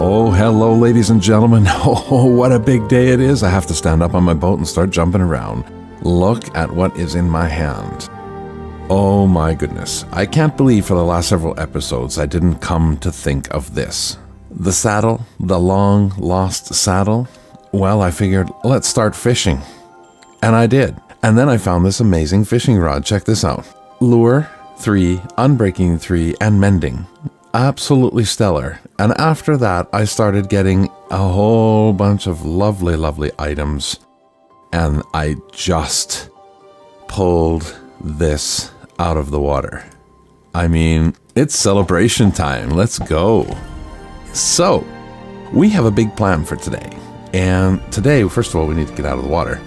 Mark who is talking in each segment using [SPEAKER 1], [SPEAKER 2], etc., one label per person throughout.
[SPEAKER 1] Oh, hello, ladies and gentlemen. Oh, what a big day it is. I have to stand up on my boat and start jumping around. Look at what is in my hand. Oh my goodness. I can't believe for the last several episodes I didn't come to think of this. The saddle, the long lost saddle. Well, I figured, let's start fishing. And I did. And then I found this amazing fishing rod. Check this out. Lure 3, unbreaking 3, and mending. Absolutely stellar. And after that, I started getting a whole bunch of lovely, lovely items. And I just pulled this out of the water. I mean, it's celebration time. Let's go. So, we have a big plan for today. And today, first of all, we need to get out of the water.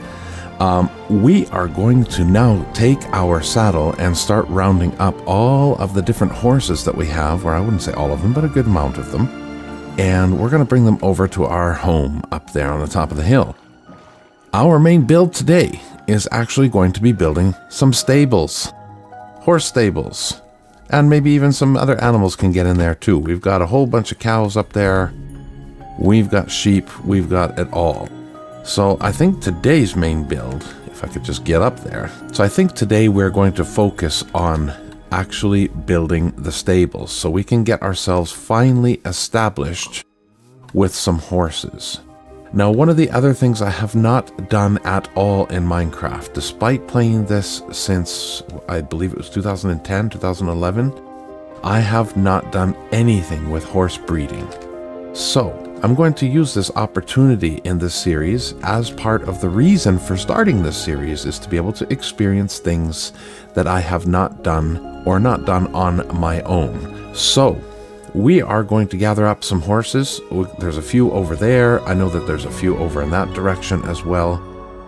[SPEAKER 1] We are going to now take our saddle and start rounding up all of the different horses that we have, or I wouldn't say all of them, but a good amount of them. And we're going to bring them over to our home up there on the top of the hill. Our main build today is actually going to be building some stables, horse stables, and maybe even some other animals can get in there too. We've got a whole bunch of cows up there. We've got sheep. We've got it all. So I think today's main build, if I could just get up there. So I think today we're going to focus on actually building the stables so we can get ourselves finally established with some horses. Now, one of the other things I have not done at all in Minecraft, despite playing this since I believe it was 2010, 2011, I have not done anything with horse breeding. So I'm going to use this opportunity in this series as part of the reason for starting this series is to be able to experience things that I have not done or not done on my own. So we are going to gather up some horses. There's a few over there. I know that there's a few over in that direction as well.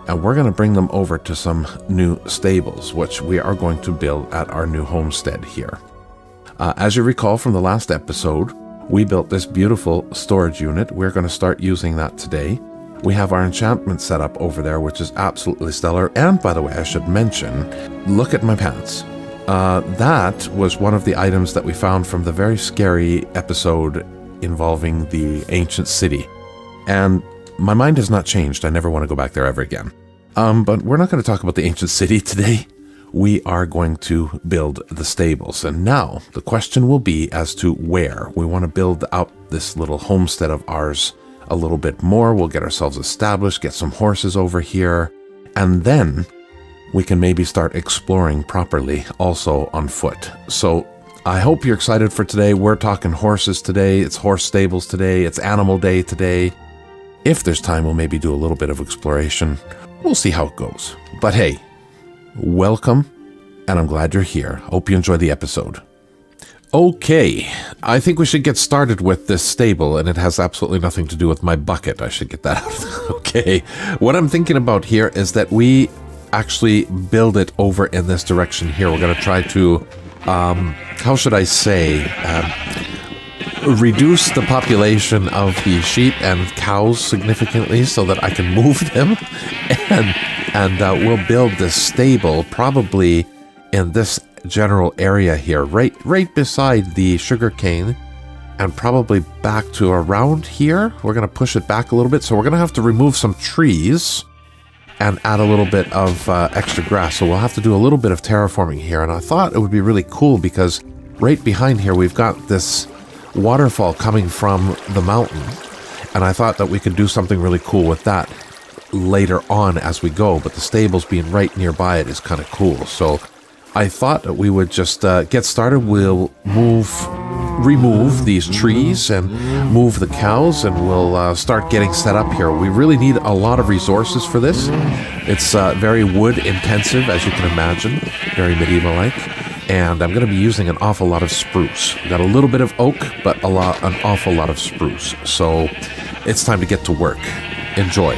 [SPEAKER 1] And we're going to bring them over to some new stables, which we are going to build at our new homestead here. As you recall from the last episode, we built this beautiful storage unit. We're going to start using that today. We have our enchantment set up over there, which is absolutely stellar. And by the way, I should mention, look at my pants. That was one of the items that we found from the very scary episode involving the ancient city. And my mind has not changed. I never want to go back there ever again. But we're not going to talk about the ancient city today. We are going to build the stables. And now the question will be as to where. We want to build out this little homestead of ours a little bit more. We'll get ourselves established, get some horses over here, and then we can maybe start exploring properly also on foot. So I hope you're excited for today. We're talking horses today. It's horse stables today. It's animal day today. If there's time, we'll maybe do a little bit of exploration. We'll see how it goes. But hey, welcome, and I'm glad you're here. Hope you enjoy the episode. Okay, I think we should get started with this stable, and it has absolutely nothing to do with my bucket. I should get that out. Okay, what I'm thinking about here is that we actually build it over in this direction here. We're going to try to, how should I say, reduce the population of the sheep and cows significantly so that I can move them, and we'll build this stable probably in this general area here, right beside the sugar cane, and probably back to around here. We're going to push it back a little bit, so we're going to have to remove some trees and add a little bit of extra grass. So we'll have to do a little bit of terraforming here, and I thought it would be really cool because right behind here we've got this waterfall coming from the mountain. And I thought that we could do something really cool with that later on as we go, but the stables being right nearby it is kind of cool. So I thought that we would just get started. We'll remove these trees and move the cows, and we'll start getting set up here. We really need a lot of resources for this. It's very wood intensive, as you can imagine, very medieval-like. And I'm going to be using an awful lot of spruce. We've got a little bit of oak, but an awful lot of spruce. So it's time to get to work. Enjoy.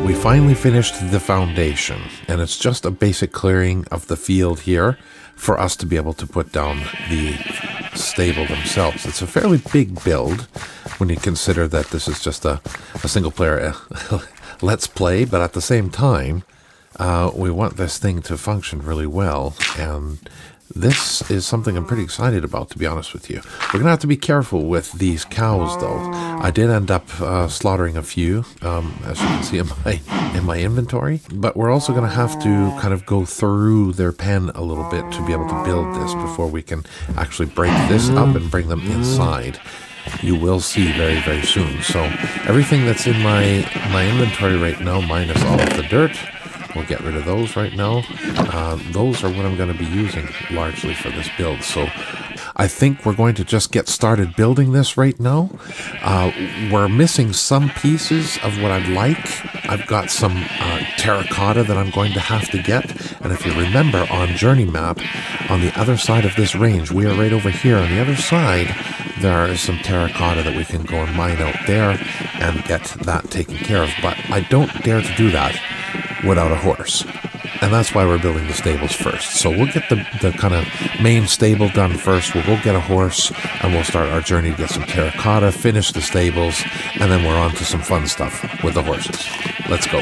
[SPEAKER 1] We finally finished the foundation, and it's just a basic clearing of the field here for us to be able to put down the stable themselves. It's a fairly big build when you consider that this is just a single player let's play, but at the same time, we want this thing to function really well, and this is something I'm pretty excited about, to be honest with you. We're going to have to be careful with these cows, though. I did end up slaughtering a few, as you can see in my inventory. But we're also going to have to kind of go through their pen a little bit to be able to build this before we can actually break this up and bring them inside. You will see very, very soon. So everything that's in my inventory right now, minus all of the dirt, we'll get rid of those right now. Those are what I'm going to be using largely for this build. So I think we're going to just get started building this right now. We're missing some pieces of what I'd like. I've got some terracotta that I'm going to have to get. And if you remember on Journey Map, on the other side of this range, we are right over here. On the other side, there is some terracotta that we can go and mine out there and get that taken care of. But I don't dare to do that without a horse. And that's why we're building the stables first. So we'll get the kind of main stable done first. We'll go get a horse, and we'll start our journey to get some terracotta, finish the stables, and then we're on to some fun stuff with the horses. Let's go.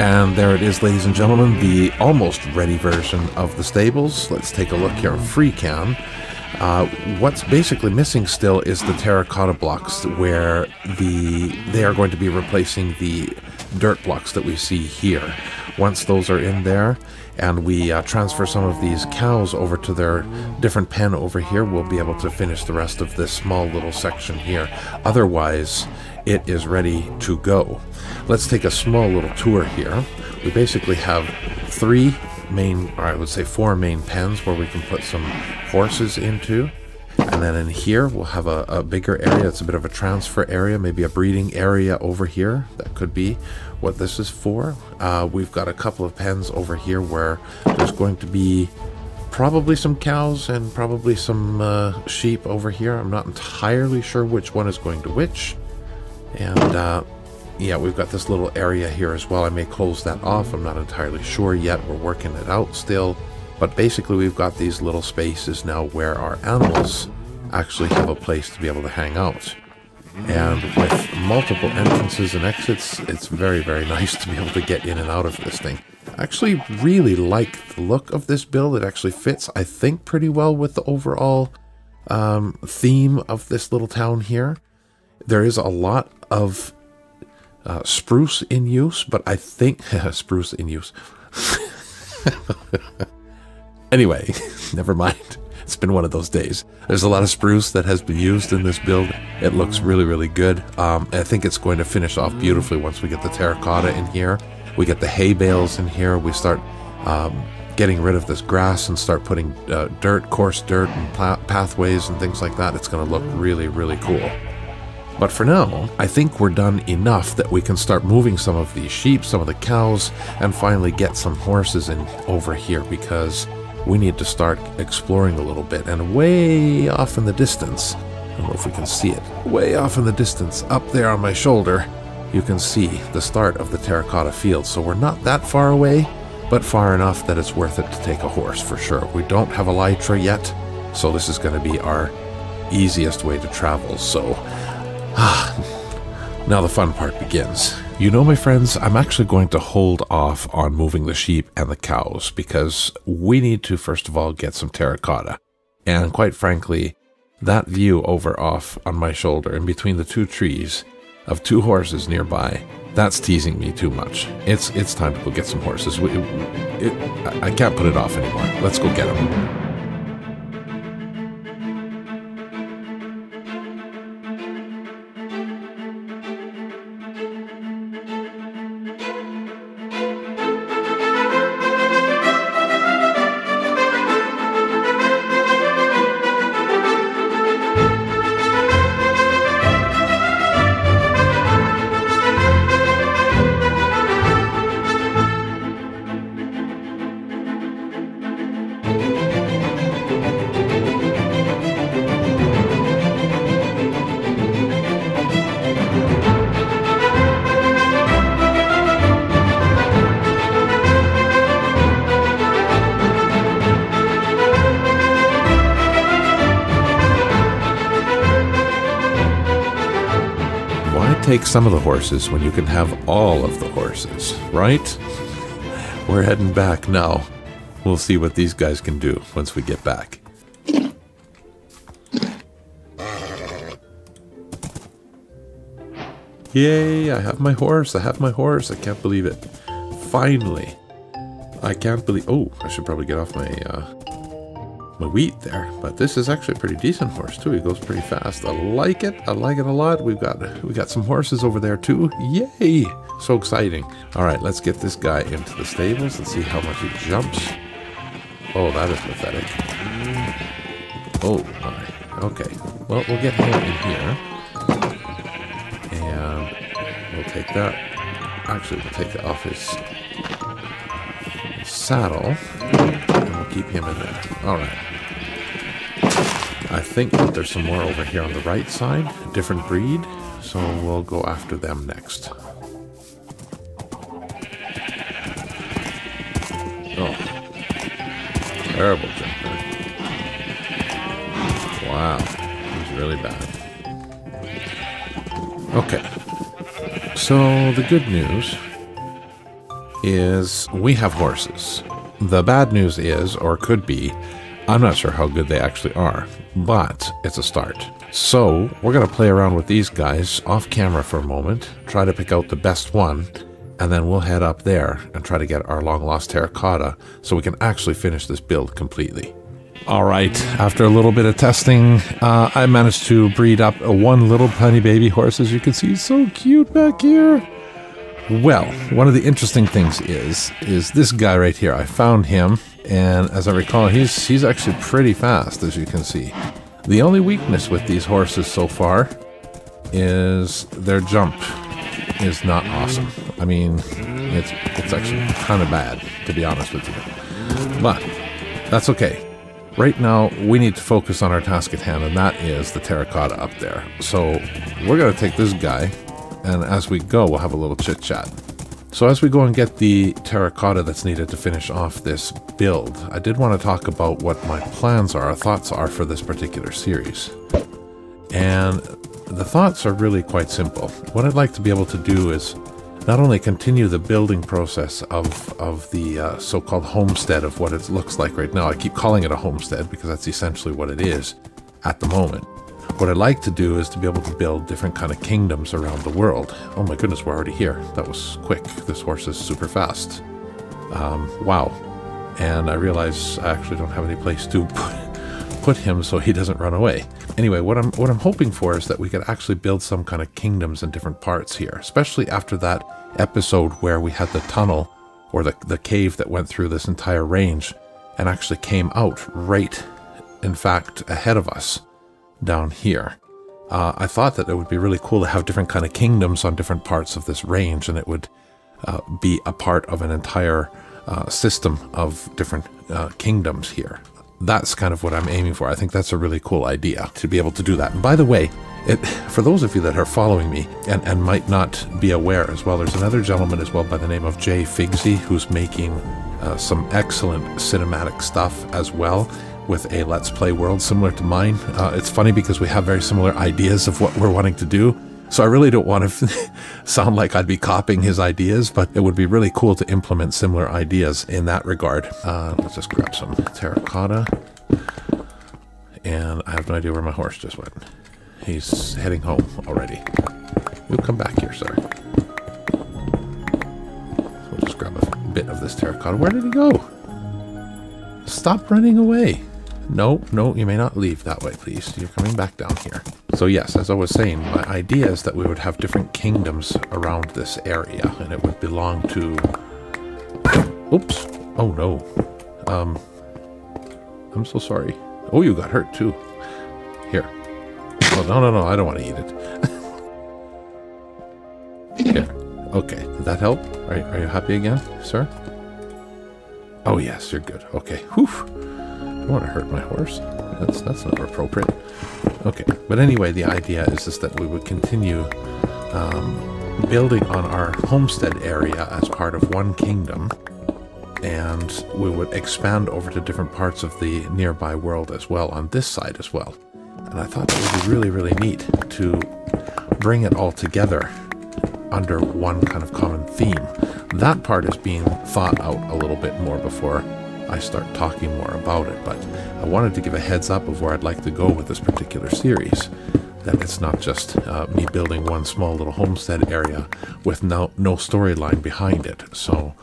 [SPEAKER 1] And there it is, ladies and gentlemen, the almost ready version of the stables. Let's take a look here on FreeCam. What's basically missing still is the terracotta blocks, where they are going to be replacing the dirt blocks that we see here. Once those are in there and we transfer some of these cows over to their different pen over here, we'll be able to finish the rest of this small little section here. Otherwise, it is ready to go. Let's take a small little tour here. We basically have three main, or I would say four main pens where we can put some horses into. And then in here, we'll have a bigger area. It's a bit of a transfer area, maybe a breeding area over here. That could be what this is for. We've got a couple of pens over here where there's going to be probably some cows and probably some sheep over here. I'm not entirely sure which one is going to which. And yeah, we've got this little area here as well. I may close that off. I'm not entirely sure yet. We're working it out still. But basically, we've got these little spaces now where our animals actually have a place to be able to hang out. And with multiple entrances and exits, it's very, very nice to be able to get in and out of this thing. I actually really like the look of this build. It actually fits, I think, pretty well with the overall theme of this little town here. There is a lot of spruce in use, but I think spruce in use. Anyway, never mind. It's been one of those days. There's a lot of spruce that has been used in this build. It looks really, really good. I think it's going to finish off beautifully once we get the terracotta in here. We get the hay bales in here. We start getting rid of this grass and start putting dirt, coarse dirt, and pathways and things like that. It's going to look really, really cool. But for now, I think we're done enough that we can start moving some of these sheep, some of the cows, and finally get some horses in over here, because we need to start exploring a little bit. And way off in the distance, I don't know if we can see it, way off in the distance, up there on my shoulder, you can see the start of the terracotta field. So we're not that far away, but far enough that it's worth it to take a horse for sure. We don't have a elytra yet, so this is going to be our easiest way to travel. So now the fun part begins. You know, my friends, I'm actually going to hold off on moving the sheep and the cows because we need to, first of all, get some terracotta. And quite frankly, that view over off on my shoulder in between the two trees of two horses nearby, that's teasing me too much. It's time to go get some horses. I can't put it off anymore. Let's go get them. Take some of the horses when you can have all of the horses, right? We're heading back now. We'll see what these guys can do once we get back. Yay, I have my horse. I have my horse. I can't believe it. Finally. I can't believe... Oh, I should probably get off my wheat there, but this is actually a pretty decent horse too. He goes pretty fast. I like it. I like it a lot. We got some horses over there too. Yay! So exciting. All right, let's get this guy into the stables and see how much he jumps. Oh, that is pathetic. Oh my. Okay. Well, we'll get him in here, and we'll take that. Actually, we'll take it off his saddle, and we'll keep him in there. All right. I think that there's some more over here on the right side, a different breed, so we'll go after them next. Oh, terrible jumper. Wow, he's really bad. Okay, so the good news is we have horses. The bad news is, or could be, I'm not sure how good they actually are, but it's a start. So we're going to play around with these guys off camera for a moment, try to pick out the best one, and then we'll head up there and try to get our long lost terracotta so we can actually finish this build completely. All right, after a little bit of testing, I managed to breed up one little tiny baby horse, as you can see. He's so cute back here. Well, one of the interesting things is this guy right here. I found him, and as I recall, he's actually pretty fast, as you can see. The only weakness with these horses so far is their jump is not awesome. I mean, it's actually kind of bad, to be honest with you. But that's okay. Right now, we need to focus on our task at hand, and that is the terracotta up there. So we're going to take this guy, and as we go, we'll have a little chit-chat. So as we go and get the terracotta that's needed to finish off this build, I did want to talk about what my plans are, our thoughts are for this particular series. And the thoughts are really quite simple. What I'd like to be able to do is not only continue the building process of the so-called homestead of what it looks like right now. I keep calling it a homestead because that's essentially what it is at the moment. what I'd like to do is to be able to build different kind of kingdoms around the world. Oh my goodness, we're already here. That was quick. This horse is super fast. Wow. And I realize I actually don't have any place to put him so he doesn't run away. Anyway, what I'm hoping for is that we could actually build some kind of kingdoms in different parts here, especially after that episode where we had the tunnel or the cave that went through this entire range and actually came out right, in fact, ahead of us down here. I thought that it would be really cool to have different kind of kingdoms on different parts of this range, and it would be a part of an entire system of different kingdoms here. That's kind of what I'm aiming for. I think that's a really cool idea to be able to do that. And by the way, for those of you that are following me and might not be aware as well, there's another gentleman as well by the name of Jay Figsy who's making some excellent cinematic stuff as well with a Let's Play world similar to mine. It's funny because we have very similar ideas of what we're wanting to do. So I really don't want to sound like I'd be copying his ideas, but it would be really cool to implement similar ideas in that regard. Let's just grab some terracotta. And I have no idea where my horse just went. He's heading home already. You'll come back here, sir. We'll just grab a bit of this terracotta. Where did he go? Stop running away. No, you may not leave that way, please. You're coming back down here. So yes, as I was saying, my idea is that we would have different kingdoms around this area, and it would belong to... Oops. Oh, no. I'm so sorry. Oh, you got hurt, too. Here. Oh, no, I don't want to eat it. Here. Okay, did that help? Are you happy again, sir? Oh, yes, you're good. Okay. Whew. I don't want to hurt my horse. That's not appropriate. Okay, but anyway, the idea is just that we would continue building on our homestead area as part of one kingdom, and we would expand over to different parts of the nearby world as well, on this side as well. And I thought that would be really, really neat to bring it all together under one kind of common theme. That part is being thought out a little bit more before I start talking more about it, but I wanted to give a heads up of where I'd like to go with this particular series. That it's not just me building one small little homestead area with no storyline behind it. So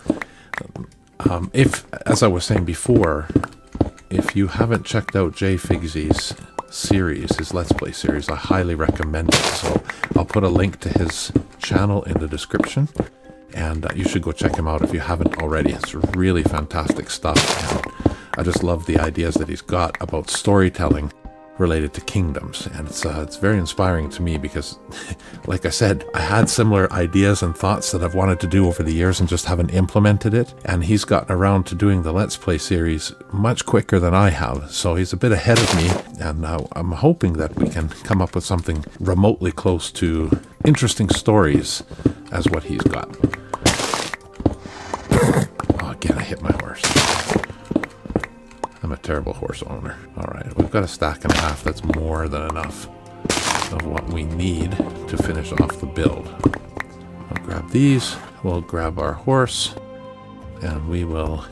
[SPEAKER 1] if, as I was saying before, if you haven't checked out Jay Figsy's series, his Let's Play series, I highly recommend it. So I'll put a link to his channel in the description, and you should go check him out if you haven't already. It's really fantastic stuff, and I just love the ideas that he's got about storytelling related to kingdoms, and it's very inspiring to me because, like I said, I had similar ideas and thoughts that I've wanted to do over the years and just haven't implemented it, and he's gotten around to doing the Let's Play series much quicker than I have, so he's a bit ahead of me, and I'm hoping that we can come up with something remotely close to interesting stories as what he's got. Oh, again, I hit my horse. I'm a terrible horse owner. Alright, we've got a stack and a half. That's more than enough of what we need to finish off the build. I'll grab these, we'll grab our horse, and we will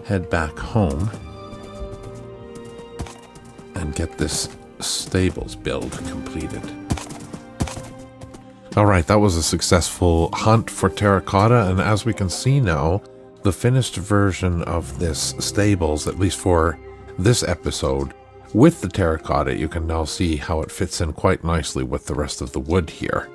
[SPEAKER 1] head back home and get this stables build completed. Alright, that was a successful hunt for terracotta, and as we can see now, the finished version of this stables, at least for this episode, with the terracotta, you can now see how it fits in quite nicely with the rest of the wood here.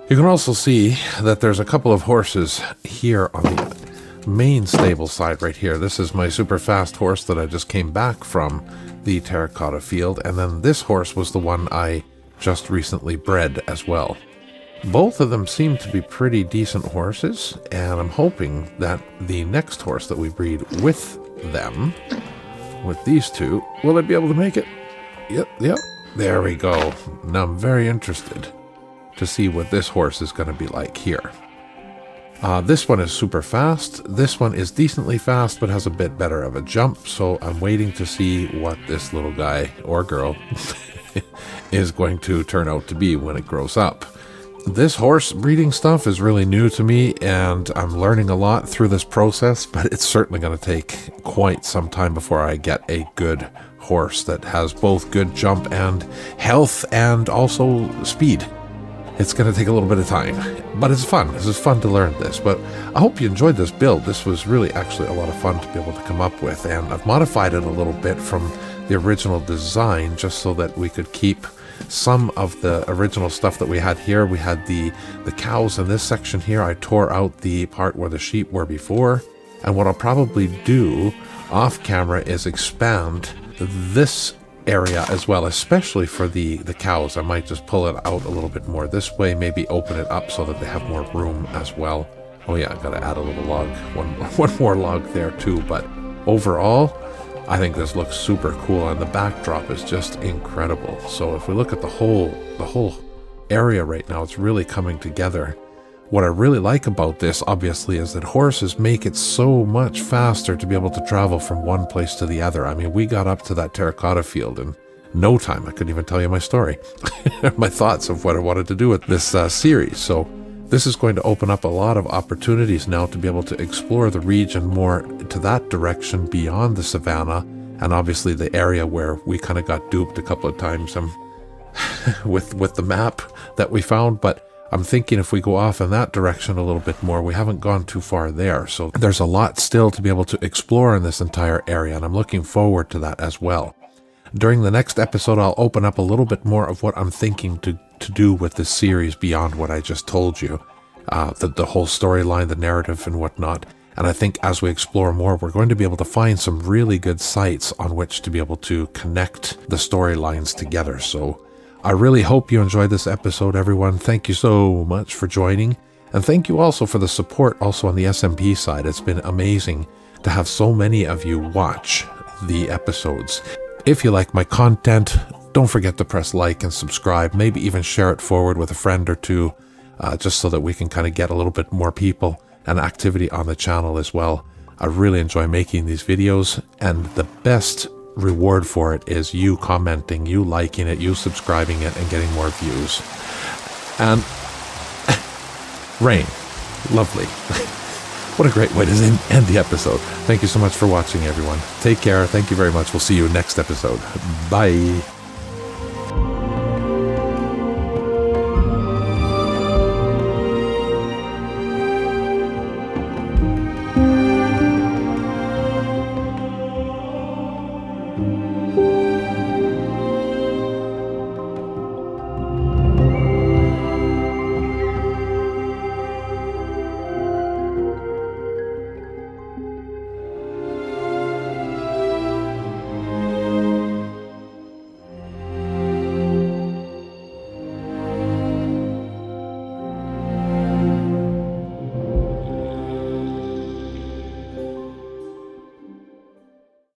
[SPEAKER 1] You can also see that there's a couple of horses here on the main stable side right here. This is my super fast horse that I just came back from the terracotta field, and then this horse was the one I just recently bred as well. Both of them seem to be pretty decent horses, and I'm hoping that the next horse that we breed with them, with these two, will I be able to make it? Yep, there we go. Now I'm very interested to see what this horse is going to be like here. This one is super fast. This one is decently fast, but has a bit better of a jump, so I'm waiting to see what this little guy, or girl, is going to turn out to be when it grows up. This horse breeding stuff is really new to me, and I'm learning a lot through this process, but it's certainly going to take quite some time before I get a good horse that has both good jump and health and also speed. It's going to take a little bit of time, but it's fun. This is fun to learn this, but I hope you enjoyed this build. This was really actually a lot of fun to be able to come up with, and I've modified it a little bit from the original design just so that we could keep some of the original stuff that we had here. We had the cows in this section here. I tore out the part where the sheep were before, and what I'll probably do off camera is expand this area as well, especially for the cows. I might just pull it out a little bit more this way, maybe open it up so that they have more room as well. Oh yeah, I gotta add a little log, one more log there too. But overall, I think this looks super cool, and the backdrop is just incredible. So if we look at the whole area right now, it's really coming together. What I really like about this, obviously, is that horses make it so much faster to be able to travel from one place to the other. I mean, we got up to that terracotta field in no time. I couldn't even tell you my story, my thoughts of what I wanted to do with this series. So this is going to open up a lot of opportunities now to be able to explore the region more to that direction beyond the savannah, and obviously the area where we kind of got duped a couple of times with the map that we found. But I'm thinking if we go off in that direction a little bit more, we haven't gone too far there. So there's a lot still to be able to explore in this entire area, and I'm looking forward to that as well. During the next episode, I'll open up a little bit more of what I'm thinking to do with this series beyond what I just told you. The whole storyline, the narrative and whatnot. And I think as we explore more, we're going to be able to find some really good sites on which to be able to connect the storylines together. So I really hope you enjoyed this episode, everyone. Thank you so much for joining. And thank you also for the support also on the SMP side. It's been amazing to have so many of you watch the episodes. If you like my content, don't forget to press like and subscribe. Maybe even share it forward with a friend or two, just so that we can kind of get a little bit more people and activity on the channel as well. I really enjoy making these videos, and the best reward for it is you commenting, you liking it, you subscribing it, and getting more views. And rain, lovely. What a great way to end the episode. Thank you so much for watching, everyone. Take care. Thank you very much. We'll see you next episode. Bye.